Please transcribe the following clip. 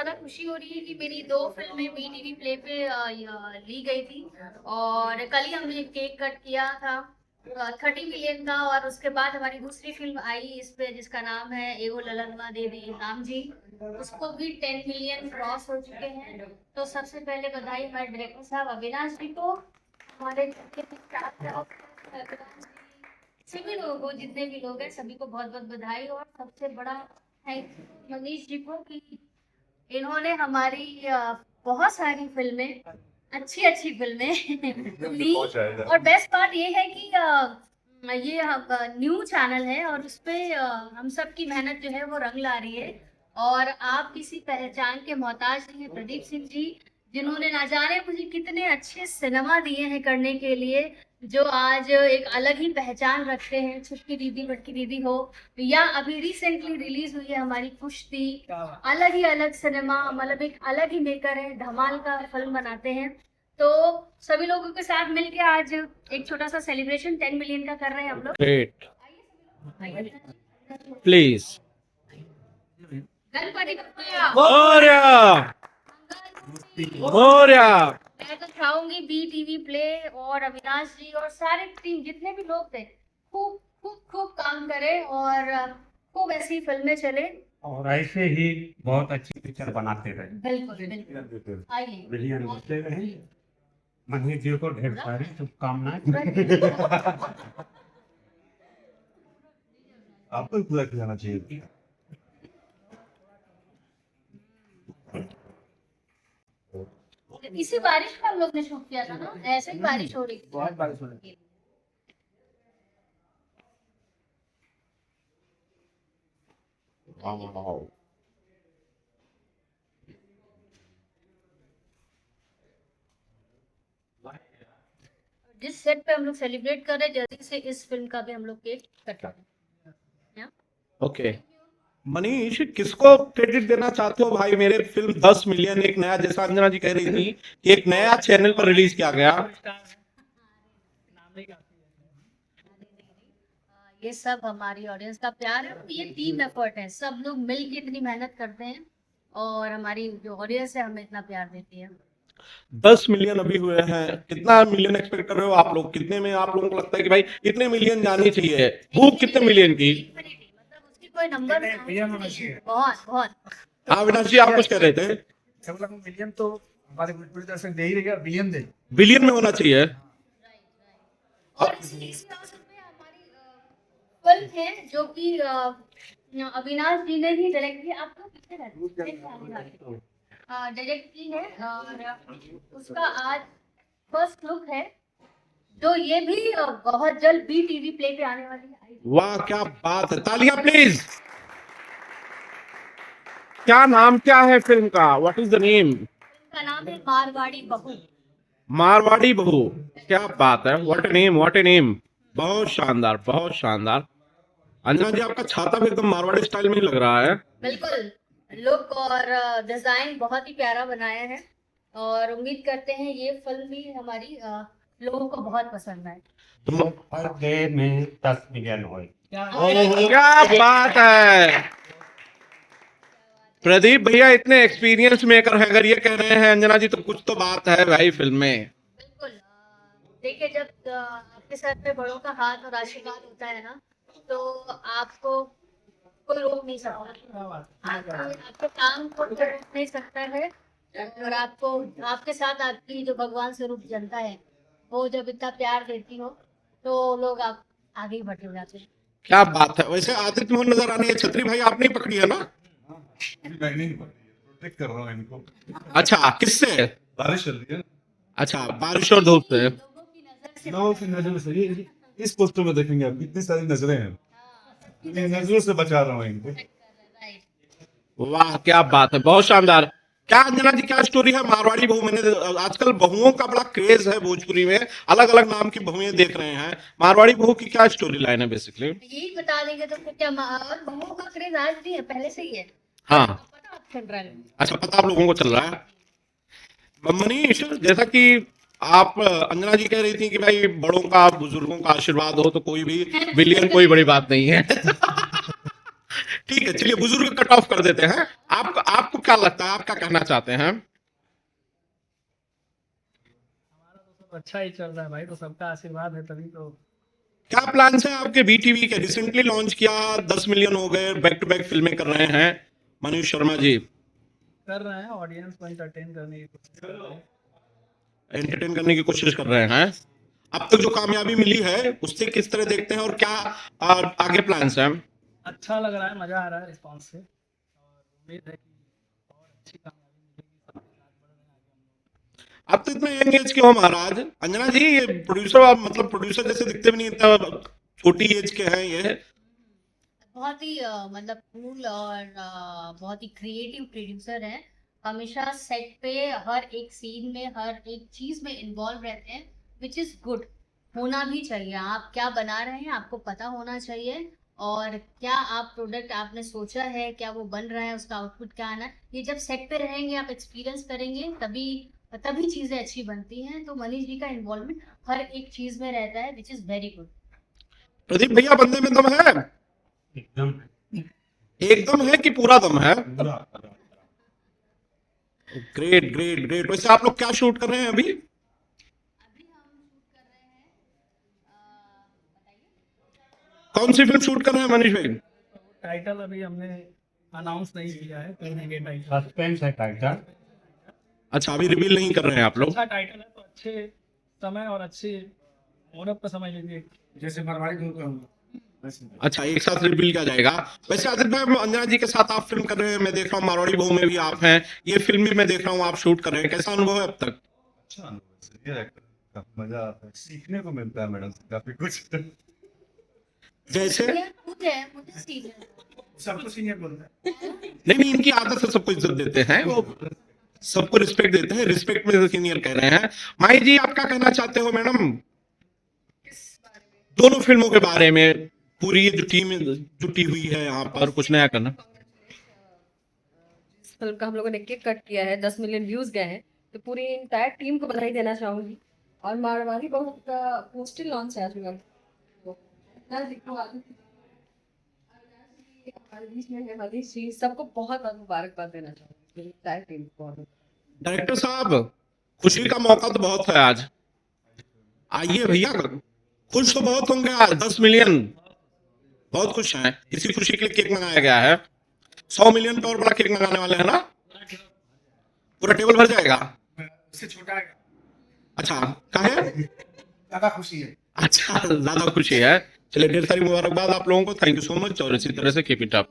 ज्यादा खुशी हो रही है कि मेरी 2 फिल्में वीटीवी प्ले पे ली गई थी। और कल ही हमने केक कट किया था 30 मिलियन का, और उसके बाद हमारी दूसरी फिल्म आई इस पे जिसका नाम है एगो ललनवा दे दी राम जी, उसको भी 10 मिलियन क्रॉस हो चुके हैं। तो सबसे पहले बधाई हमारे डायरेक्टर साहब अविनाश जी को, हमारे सभी लोगों को, जितने भी लोग हैं सभी को बहुत बहुत बधाई। और सबसे बड़ा थैंक यू मनीष जी को कि इन्होंने हमारी बहुत सारी फिल्में, अच्छी अच्छी फिल्में ली। और बेस्ट बात ये है कि ये न्यू चैनल है और उस पे हम सब की मेहनत जो है वो रंग ला रही है। और आप किसी पहचान के मोहताज नहीं है प्रदीप सिंह जी, जिन्होंने ना जाने मुझे कितने अच्छे सिनेमा दिए हैं करने के लिए, जो आज एक अलग ही पहचान रखते हैं। छुटकी दीदी बटकी दीदी हो, या अभी रिसेंटली रिलीज हुई है हमारी कुश्ती, अलग सिनेमा, मतलब एक अलग ही मेकर है, धमाल का फिल्म बनाते हैं। तो सभी लोगों के साथ मिलके आज एक छोटा सा सेलिब्रेशन 10 मिलियन का कर रहे हैं हम लोग। Great, please. गणपति बप्पा मोरया मोरया। मैं तो चाहूंगी बीटीवी प्ले और अविनाश जी और सारे टीम जितने भी लोग थे खूब खूब खूब काम करें और खूब ऐसी फिल्में चले। और ऐसे ही बहुत अच्छी पिक्चर बनाते रहे। बिल्कुल बिल्कुल, आइए मिलियन होते रहे। मनीष जी को ढेर सारी शुभकामनाएं। आपको भी पूरा खिलाना चाहिए। इसी बारिश में हम लोग ने शूट किया था ना, ऐसे ही बारिश हो रही थी। बहुत बारिश हो रही है। जिस सेट पे हम लोग सेलिब्रेट कर रहे हैं, जल्दी से इस फिल्म का भी हम लोग केक कट रहे हैं। ओके मनीष, किसको क्रेडिट देना चाहते हो भाई? मेरे फिल्म 10 मिलियन, एक नया, जैसा अंजना जी कह रही थी कि एक नया चैनल पर रिलीज किया गया। ये सब हमारी ऑडियंस का प्यार है, ये टीम एफर्ट है, सब लोग मिलके इतनी मेहनत करते हैं और हमारी जो ऑडियंस है हमें इतना प्यार देती है। 10 मिलियन अभी हुए हैं, कितना मिलियन एक्सपेक्ट कर रहे हो आप लोग? कितने में आप लोगों को लगता है कि भाई इतने मिलियन जानी चाहिए? भूख कितने मिलियन की? मतलब उसकी कोई नंबर नहीं, बहुत बहुत। हाँ अविनाश जी, आप कुछ कह रहे थे? मिलियन तो हमारे भोजपुरी दर्शक दे ही रहेगा, बिलियन दे। बिलियन में होना चाहिए। और इसी अवसर पे हमारी फिल्म है जो कि अविनाश जी ने ही डायरेक्ट किया। आप लोग पीछे रहते डायरेक्ट की है और उसका आज फर्स्ट लुक है, जो ये भी बहुत जल्द बीटीवी प्ले पे आने वाली है। वाह क्या बात है, तालियां प्लीज। क्या नाम क्या है फिल्म का? What is the name? Film का नाम है मारवाड़ी बहू। मारवाड़ी बहू, क्या बात है, what a name, what a name. बहुत शानदार, बहुत शानदार। अंजना जी, आपका छाता भी एकदम मारवाड़ी स्टाइल में ही लग रहा है। बिल्कुल, लुक और डिजाइन बहुत ही प्यारा बनाया है और उम्मीद करते हैं ये फिल्म भी हमारी लोगों को बहुत पसंद आए। तो हर डे में 10 मिलियन हो। क्या बात है प्रदीप भैया, इतने एक्सपीरियंस मेकर है, अगर ये कह रहे हैं अंजना जी तो कुछ तो बात है भाई फिल्म में। बिल्कुल, देखिए जब आपके सर पे बड़ों का हाथ और आशीर्वाद होता है ना, तो आपको कोई रोक नहीं सकता, आपके काम को कोई रोक नहीं सकता है। और आपको, आपके साथ आपकी जो भगवान स्वरूप जनता है, वो जब इतना प्यार देती हो तो लोग आप आगे ही बढ़ते जाते हैं। क्या बात है। वैसे आदित्य मोहन नजर आने, छतरी भाई आपने ही पकड़ी है ना? प्रोटेक्ट कर रहा हूँ इनको। अच्छा, किससे? बारिश चल रही है। अच्छा, बारिश और धूप से। लोगों की नजर से लोगों की नजर से ये इस पोस्टर में देखेंगे आप, कितनी सारी नजरें हैं। इन नजरों से बचा रहा हूँ इनको। राइट। वाह क्या बात है, बहुत शानदार। क्या अंजना जी, क्या स्टोरी है मारवाड़ी बहू? मैंने आजकल बहुओं का बड़ा क्रेज है भोजपुरी में, अलग अलग नाम की बहुएं देख रहे हैं। मारवाड़ी बहू की क्या स्टोरी लाइन है बेसिकली? यही बता देंगे तो फिर क्या, और बहुओं का क्रेज आज नहीं है, पहले से ही है। हाँ, पता आप चल रहा है। अच्छा, पता आप लोगों को चल रहा है। मनीष, जैसा कि आप अंजना जी कह रही थी कि भाई बड़ों का, बुजुर्गों का आशीर्वाद हो तो कोई भी बिलियन कोई बड़ी बात नहीं है। ठीक है, चलिए बुजुर्ग कट ऑफ कर देते हैं। आपको क्या क्या लगता है, आप क्या कहना चाहते हैं? हमारा तो सब अच्छा ही चल रहा है भाई, तो सबका आशीर्वाद है तभी तो। क्या प्लान है आपके बीटीवी के? रिसेंटली लॉन्च किया, 10 मिलियन हो गए, बैक टू बैक फिल्में कर रहे हैं मनीष शर्मा जी, कर रहे हैं, ऑडियंस को एंटरटेन करने की कोशिश कर रहे हैं। एंटरटेन करने की कोशिश कर रहे हैं। अब तक जो कामयाबी मिली है उससे किस तरह देखते हैं और क्या आगे प्लान्स हैं? अच्छा लग रहा है, मजा आ रहा है रिस्पॉन्स से, और उम्मीद है कि और अच्छी कामयाबी मिलेगी, सबके साथ बढ़ रहे हैं आगे हम लोग। आप तो इतने यंग एज के हो महाराज। अंजना जी, ये प्रोड्यूसर, मतलब प्रोड्यूसर जैसे दिखते भी नहीं, इतना छोटी एज के हैं ये। बहुत ही मतलब कूल और बहुत ही क्रिएटिव प्रोड्यूसर हैं। हमेशा सेट पे हर एक सीन में हर एक चीज में इन्वॉल्व रहते हैं, विच इज गुड। होना भी चाहिए। आप क्या बना रहे हैं आपको पता होना चाहिए, और क्या आप प्रोडक्ट आपने सोचा है, क्या वो बन रहा है, उसका आउटपुट क्या आना है, ये जब सेट पे रहेंगे आप एक्सपीरियंस करेंगे, तभी तभी चीजें अच्छी बनती हैं। तो मनीष जी का इन्वॉल्वमेंट हर एक चीज में रहता है, which is very good. Pradeep भैया, बंदे में दम है? एकदम एकदम है कि पूरा दम है? पूरा ग्रेट ग्रेट ग्रेट। वैसे आप लोग क्या शूट कर रहे हैं अभी? अभी हम शूट कर रहे हैं, बताइए। कौन सी फिल्म शूट कर रहे हैं मनीष भाई? टाइटल अभी हमने अनाउंस नहीं किया है, करेंगे टाइटल। सस्पेंस है टाइटल। अच्छा, अभी रिवील नहीं कर रहे हैं आप लोग? अच्छा टाइटल है तो अच्छे समय और अच्छे मुहूर्त पर समझ लीजिए। जैसे मारवाड़ी फिल्म कहूँगा अच्छा, एक साथ रिवील किया जाएगा। वैसे आदित्य भाई, अंजना जी के साथ आप फिल्म कर रहे हैं, मैं देख रहा हूँ मारवाड़ी बहू में भी आप हैं, ये फिल्म भी मैं देख रहा हूँ आप शूट कर रहे हैं, कैसा अनुभव है अब तक? अच्छा अनुभव है, ये एक्टर का मजा आता है, सीखने को मिलता है मैडम से काफी कुछ। जैसे ये खुद है, मुझे सीनियर सबको सीनियर बोलता है। नहीं नहीं, इनकी आदत से सबको इज्जत देते हैं, वो सबको रिस्पेक्ट देते हैं, रिस्पेक्ट में सीनियर कह रहे हैं। माही जी, आप क्या कहना चाहते हो मैडम दोनों फिल्मों के बारे में? पूरी ये जो टीम जुटी हुई है यहाँ पर, कुछ नया करना। इस फिल्म का हम लोगों ने केक कट किया है, 10 मिलियन व्यूज गए हैं, तो पूरी इंटायर टीम को बधाई देना चाहूंगी। और मारवाड़ी बहू का पोस्टर लॉन्च है आज मैम, तो इतना दिखो हमारे बीच में है मनीष जी, सबको बहुत बहुत मुबारकबाद देना चाहूंगी इंटायर टीम को। डायरेक्टर साहब, खुशी का मौका तो बहुत है आज, आइए भैया, खुश तो बहुत होंगे आज, 10 मिलियन, बहुत खुश हैं। इसी खुशी के लिए केक मंगाया गया है। 100 मिलियन पे और बड़ा केक मंगाने वाले हैं ना? पूरा टेबल भर जाएगा? उससे छोटा है, अच्छा, कहा है? ज्यादा खुशी है। अच्छा, ज्यादा खुशी है। चलिए, ढेर सारी मुबारकबाद आप लोगों को, थैंक यू सो मच, और इसी तरह से कीप इट अप।